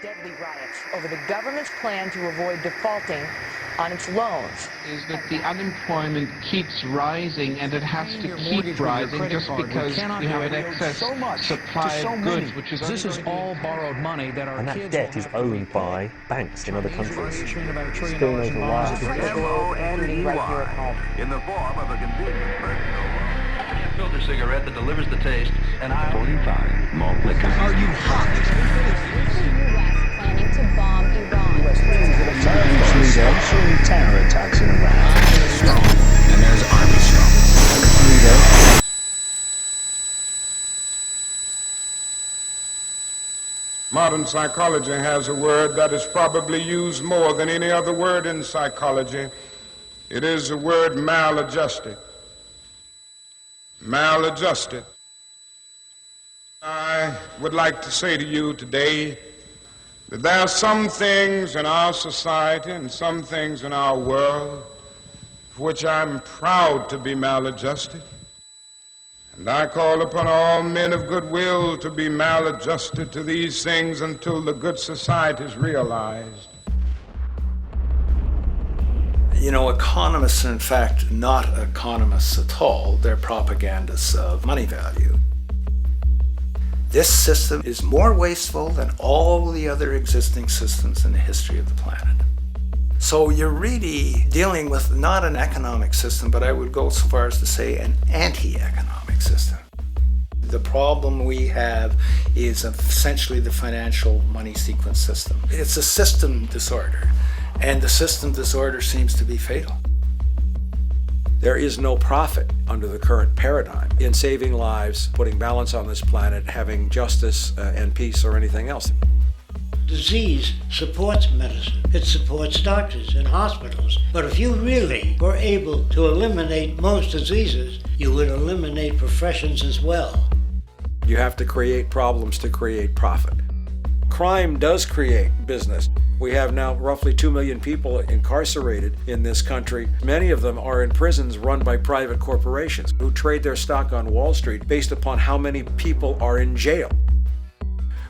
deadly riots over the government's plan to avoid defaulting on its loans. Is that the unemployment keeps rising, and it has to keep rising just because we have an excess supply of goods, which is this is all borrowed money that our and that kids debt is owned by banks in other countries. Still over M-O-N-E-Y, in the form of a convenient personal filter cigarette that delivers the taste, and 45 malt liquor. Are you hot? Planning to bomb Iran. Terror attacks in Iraq. And there's Armstrong. Modern psychology has a word that is probably used more than any other word in psychology. It is the word maladjusted. Maladjusted. I would like to say to you today that there are some things in our society and some things in our world for which I'm proud to be maladjusted. And I call upon all men of goodwill to be maladjusted to these things until the good society is realized. You know, economists are in fact not economists at all. They're propagandists of money value. This system is more wasteful than all the other existing systems in the history of the planet. So you're really dealing with not an economic system, but I would go so far as to say an anti-economic system. The problem we have is essentially the financial money sequence system. It's a system disorder, and the system disorder seems to be fatal. There is no profit under the current paradigm in saving lives, putting balance on this planet, having justice and peace or anything else. Disease supports medicine. It supports doctors and hospitals. But if you really were able to eliminate most diseases, you would eliminate professions as well. You have to create problems to create profit. Crime does create business. We have now roughly 2 million people incarcerated in this country. Many of them are in prisons run by private corporations who trade their stock on Wall Street based upon how many people are in jail.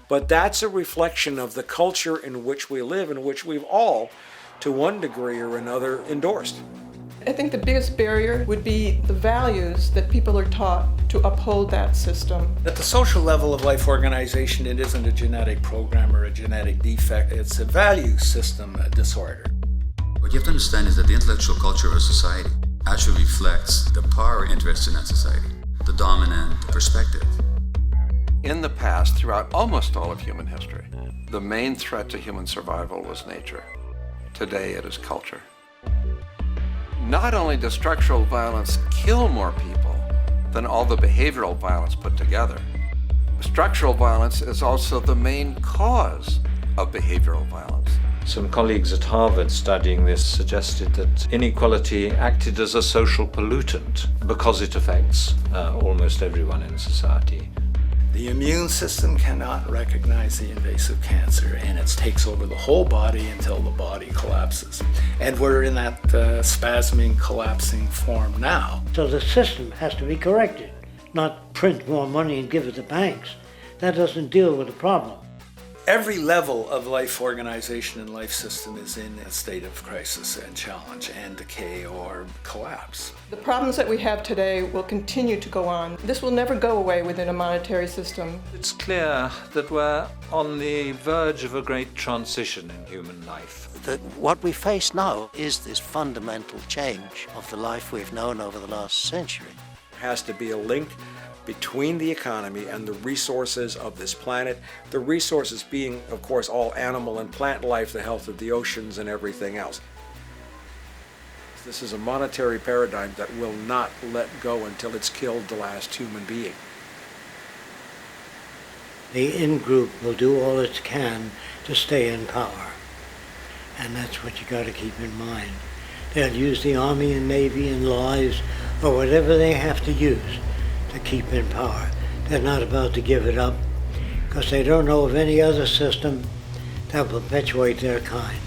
But that's a reflection of the culture in which we live, in which we've all, to one degree or another, endorsed. I think the biggest barrier would be the values that people are taught to uphold that system. At the social level of life organization, it isn't a genetic program or a genetic defect. It's a value system disorder. What you have to understand is that the intellectual culture of a society actually reflects the power interests in that society, the dominant perspective. In the past, throughout almost all of human history, the main threat to human survival was nature. Today it is culture. Not only does structural violence kill more people than all the behavioral violence put together, structural violence is also the main cause of behavioral violence. Some colleagues at Harvard studying this suggested that inequality acted as a social pollutant because it affects almost everyone in society. The immune system cannot recognize the invasive cancer, and it takes over the whole body until the body collapses. And we're in that spasming, collapsing form now. So the system has to be corrected, not print more money and give it to banks. That doesn't deal with the problem. Every level of life organization and life system is in a state of crisis and challenge and decay or collapse. The problems that we have today will continue to go on. This will never go away within a monetary system. It's clear that we're on the verge of a great transition in human life. That what we face now is this fundamental change of the life we've known over the last century. There has to be a link between the economy and the resources of this planet, the resources being, of course, all animal and plant life, the health of the oceans and everything else. This is a monetary paradigm that will not let go until it's killed the last human being. The in-group will do all it can to stay in power. And that's what you got to keep in mind. They'll use the Army and Navy and lives or whatever they have to use to keep in power. They're not about to give it up because they don't know of any other system that will perpetuate their kind.